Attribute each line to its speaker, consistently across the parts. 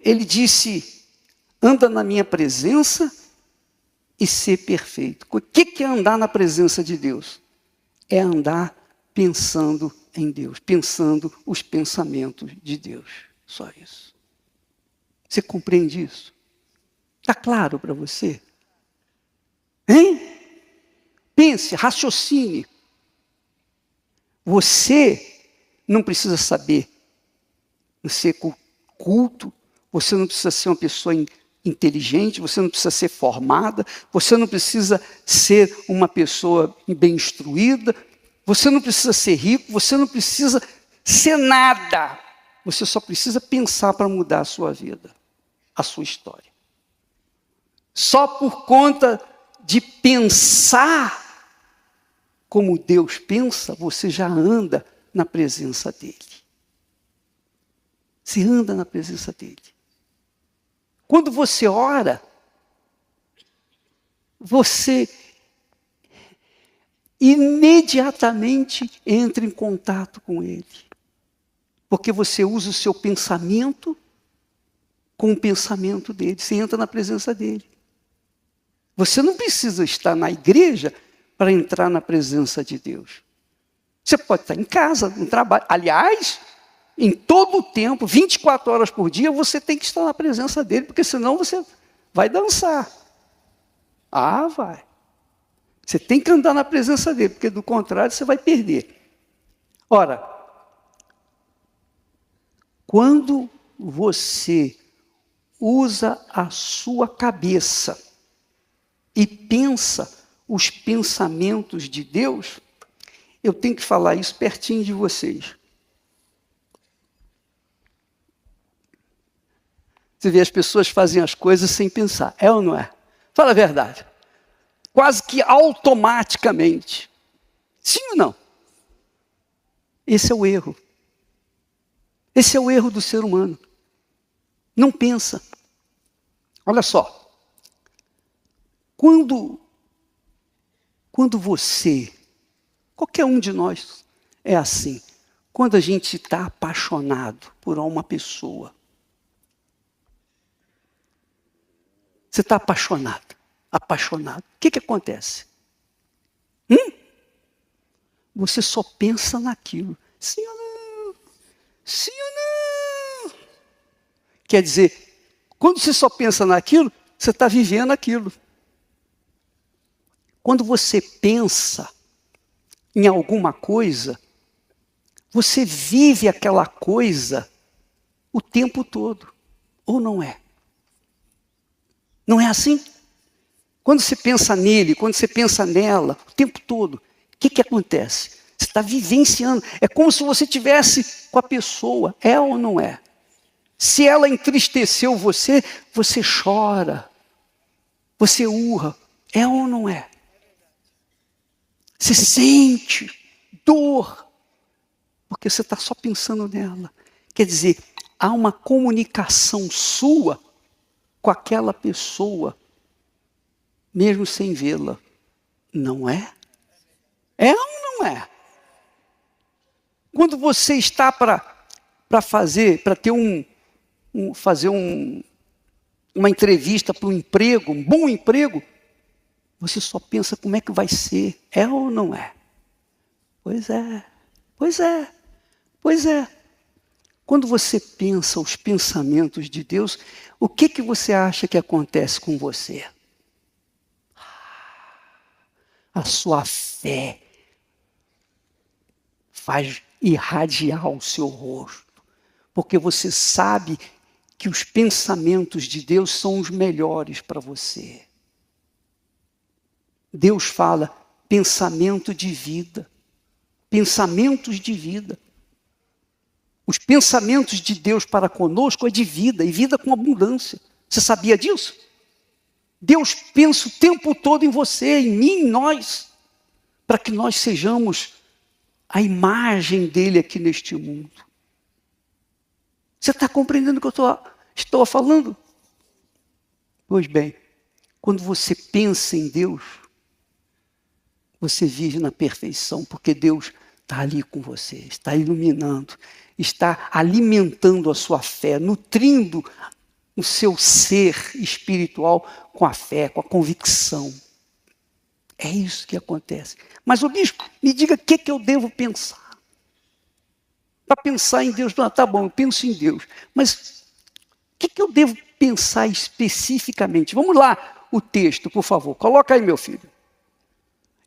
Speaker 1: ele disse, anda na minha presença e ser perfeito. O que é andar na presença de Deus? É andar pensando em Deus, pensando os pensamentos de Deus. Só isso. Você compreende isso? Está claro para você? Hein? Pense, raciocine. Você não precisa saber ser culto, você não precisa ser uma pessoa inteligente, você não precisa ser formada, você não precisa ser uma pessoa bem instruída, você não precisa ser rico, você não precisa ser nada. Você só precisa pensar para mudar a sua vida, a sua história. Só por conta de pensar como Deus pensa, você já anda na presença dele. Você anda na presença dele. Quando você ora, você imediatamente entra em contato com ele. Porque você usa o seu pensamento com o pensamento dele. Você entra na presença dele. Você não precisa estar na igreja para entrar na presença de Deus. Você pode estar em casa, no trabalho. Aliás, em todo o tempo, 24 horas por dia, você tem que estar na presença dele, porque senão você vai dançar. Ah, vai. Você tem que andar na presença dele, porque do contrário você vai perder. Ora, quando você usa a sua cabeça e pensa os pensamentos de Deus, eu tenho que falar isso pertinho de vocês. Você vê, as pessoas fazem as coisas sem pensar, é ou não é? Fala a verdade. Quase que automaticamente. Sim ou não? Esse é o erro. Esse é o erro do ser humano. Não pensa. Olha só. Quando você, qualquer um de nós é assim, quando a gente está apaixonado por uma pessoa, você está apaixonado. O que acontece? Você só pensa naquilo. Sim ou não? Sim ou não? Quer dizer, quando você só pensa naquilo, você está vivendo aquilo. Quando você pensa em alguma coisa, você vive aquela coisa o tempo todo. Ou não é? Não é assim? Quando você pensa nele, quando você pensa nela, o tempo todo, o que acontece? Você está vivenciando. É como se você estivesse com a pessoa. É ou não é? Se ela entristeceu você, você chora. Você urra. É ou não é? Você sente dor. Porque você está só pensando nela. Quer dizer, há uma comunicação sua com aquela pessoa, mesmo sem vê-la. Não é? É ou não é? Quando você está para ter uma entrevista para um emprego, um bom emprego, você só pensa como é que vai ser. É ou não é? Pois é, pois é, pois é. Quando você pensa os pensamentos de Deus, o que você acha que acontece com você? A sua fé faz irradiar o seu rosto, porque você sabe que os pensamentos de Deus são os melhores para você. Deus fala pensamento de vida, pensamentos de vida. Os pensamentos de Deus para conosco é de vida, e vida com abundância. Você sabia disso? Deus pensa o tempo todo em você, em mim, em nós, para que nós sejamos a imagem dele aqui neste mundo. Você está compreendendo o que eu estou falando? Pois bem, quando você pensa em Deus, você vive na perfeição, porque Deus está ali com você, está iluminando, está alimentando a sua fé, nutrindo o seu ser espiritual com a fé, com a convicção. É isso que acontece. Mas, bispo, me diga o que eu devo pensar. Para pensar em Deus, não, tá bom, eu penso em Deus. Mas o que eu devo pensar especificamente? Vamos lá, o texto, por favor. Coloca aí, meu filho.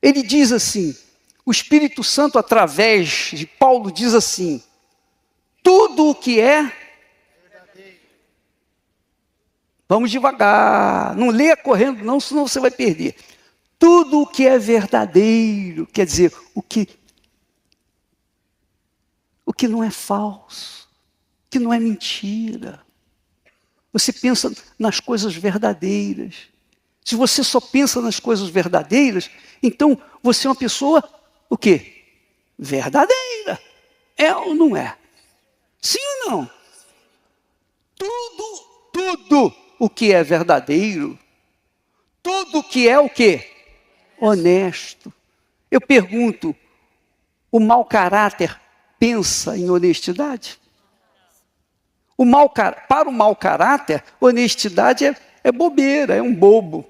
Speaker 1: Ele diz assim, o Espírito Santo, através de Paulo, diz assim, tudo o que é... Vamos devagar, não leia correndo não, senão você vai perder. Tudo o que é verdadeiro, quer dizer, o que não é falso, o que não é mentira. Você pensa nas coisas verdadeiras. Se você só pensa nas coisas verdadeiras, então você é uma pessoa, o quê? Verdadeira. É ou não é? Sim ou não? Tudo o que é verdadeiro, tudo que é o quê? Honesto. Eu pergunto, o mau caráter pensa em honestidade? Para o mau caráter, honestidade é bobeira, é um bobo.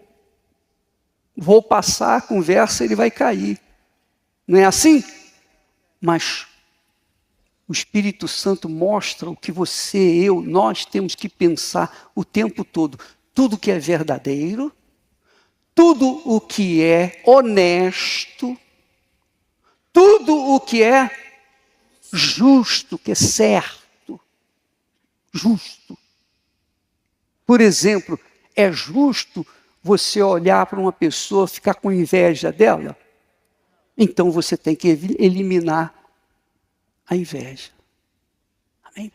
Speaker 1: Vou passar a conversa, ele vai cair. Não é assim? Mas o Espírito Santo mostra o que você, eu, nós temos que pensar o tempo todo. Tudo que é verdadeiro, tudo o que é honesto, tudo o que é justo, que é certo, justo. Por exemplo, é justo você olhar para uma pessoa, ficar com inveja dela? Então você tem que eliminar a inveja. Amém?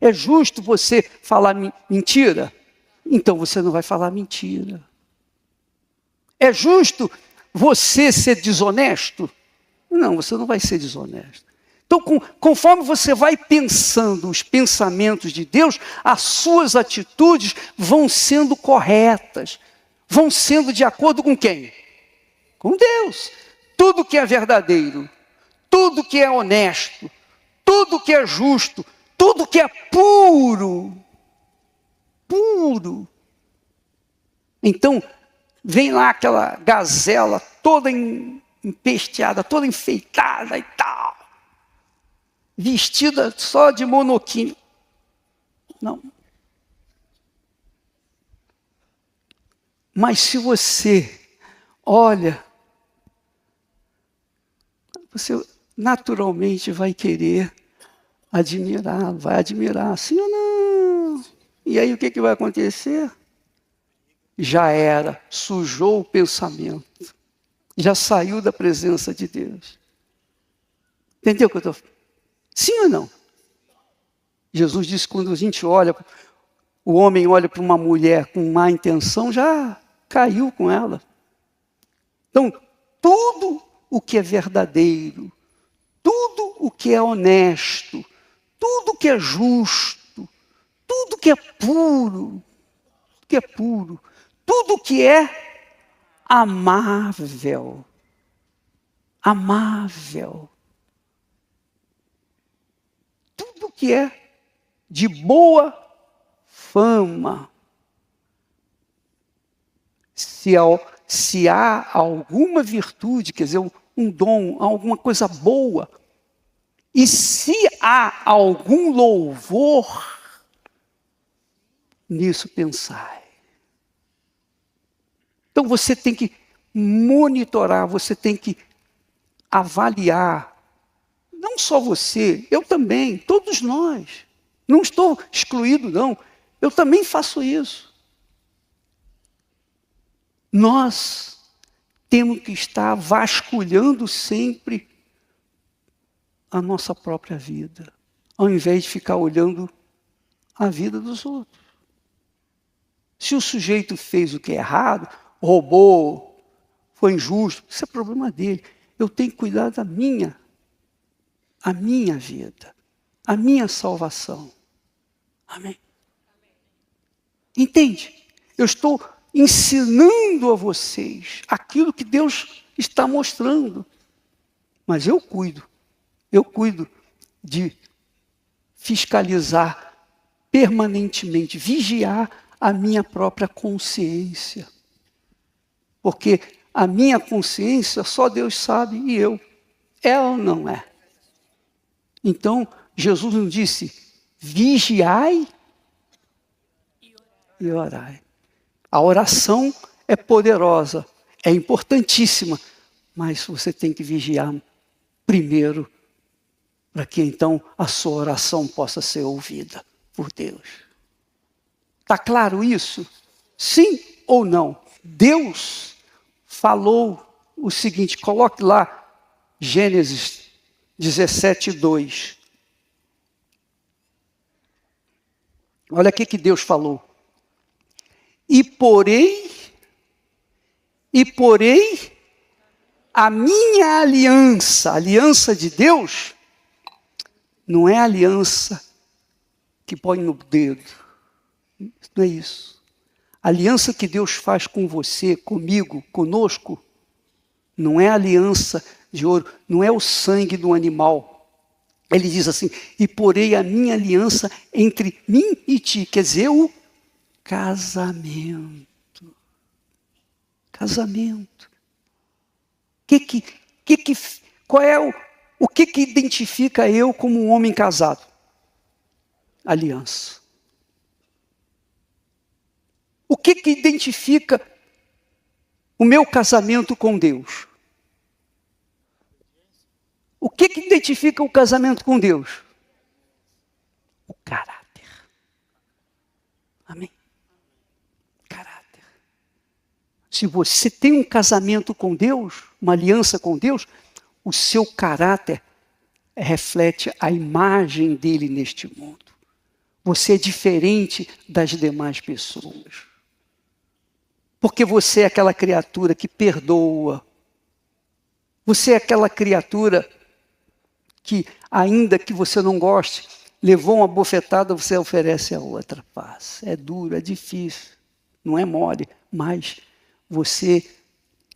Speaker 1: É justo você falar mentira? Então você não vai falar mentira. É justo você ser desonesto? Não, você não vai ser desonesto. Então, conforme você vai pensando os pensamentos de Deus, as suas atitudes vão sendo corretas, vão sendo de acordo com quem? Com Deus. Tudo que é verdadeiro, tudo que é honesto, tudo que é justo, tudo que é puro. Então, vem lá aquela gazela toda empesteada, toda enfeitada e tal, vestida só de monoquinho. Não. Mas se você olha, você naturalmente vai querer admirar, vai admirar, sim ou não? E aí o que vai acontecer? Já era, sujou o pensamento, já saiu da presença de Deus. Entendeu o que eu estou falando? Sim ou não? Jesus disse que quando a gente olha, o homem olha para uma mulher com má intenção, já caiu com ela. Então, tudo o que é verdadeiro, tudo o que é honesto, tudo o que é justo, tudo que é puro, tudo que é amável, tudo que é de boa fama. Se há alguma virtude, quer dizer, um dom, alguma coisa boa, e se há algum louvor, nisso pensai. Então você tem que monitorar, você tem que avaliar. Não só você, eu também, todos nós. Não estou excluído, não. Eu também faço isso. Nós temos que estar vasculhando sempre a nossa própria vida, ao invés de ficar olhando a vida dos outros. Se o sujeito fez o que é errado, roubou, foi injusto, isso é problema dele. Eu tenho que cuidar da minha vida, a minha salvação. Amém? Entende? Eu estou ensinando a vocês aquilo que Deus está mostrando. Mas eu cuido de fiscalizar permanentemente, vigiar a minha própria consciência. Porque a minha consciência só Deus sabe e eu. É ou não é? Então, Jesus nos disse, vigiai e orai. A oração é poderosa, é importantíssima, mas você tem que vigiar primeiro, para que então a sua oração possa ser ouvida por Deus. Está claro isso? Sim ou não? Deus falou o seguinte, coloque lá Gênesis 17:2. Olha o que Deus falou. E porei a minha aliança, a aliança de Deus, não é aliança que põe no dedo, não é isso. A aliança que Deus faz com você, comigo, conosco, não é aliança de ouro, não é o sangue do animal. Ele diz assim, e porei a minha aliança entre mim e ti, quer dizer, o casamento. Casamento. O que identifica eu como um homem casado? Aliança. O que identifica o meu casamento com Deus? O que identifica o casamento com Deus? O caráter. Amém? Caráter. Se você tem um casamento com Deus, uma aliança com Deus, o seu caráter reflete a imagem dele neste mundo. Você é diferente das demais pessoas. Porque você é aquela criatura que perdoa. Você é aquela criatura que, ainda que você não goste, levou uma bofetada, você oferece a outra paz. É duro, é difícil, não é mole, mas você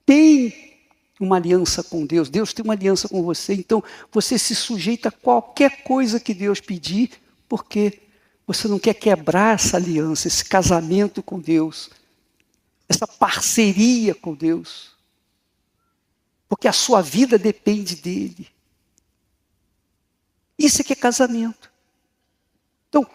Speaker 1: tem uma aliança com Deus. Deus tem uma aliança com você, então você se sujeita a qualquer coisa que Deus pedir, porque você não quer quebrar essa aliança, esse casamento com Deus, essa parceria com Deus, porque a sua vida depende dele. Isso é que é casamento. Então,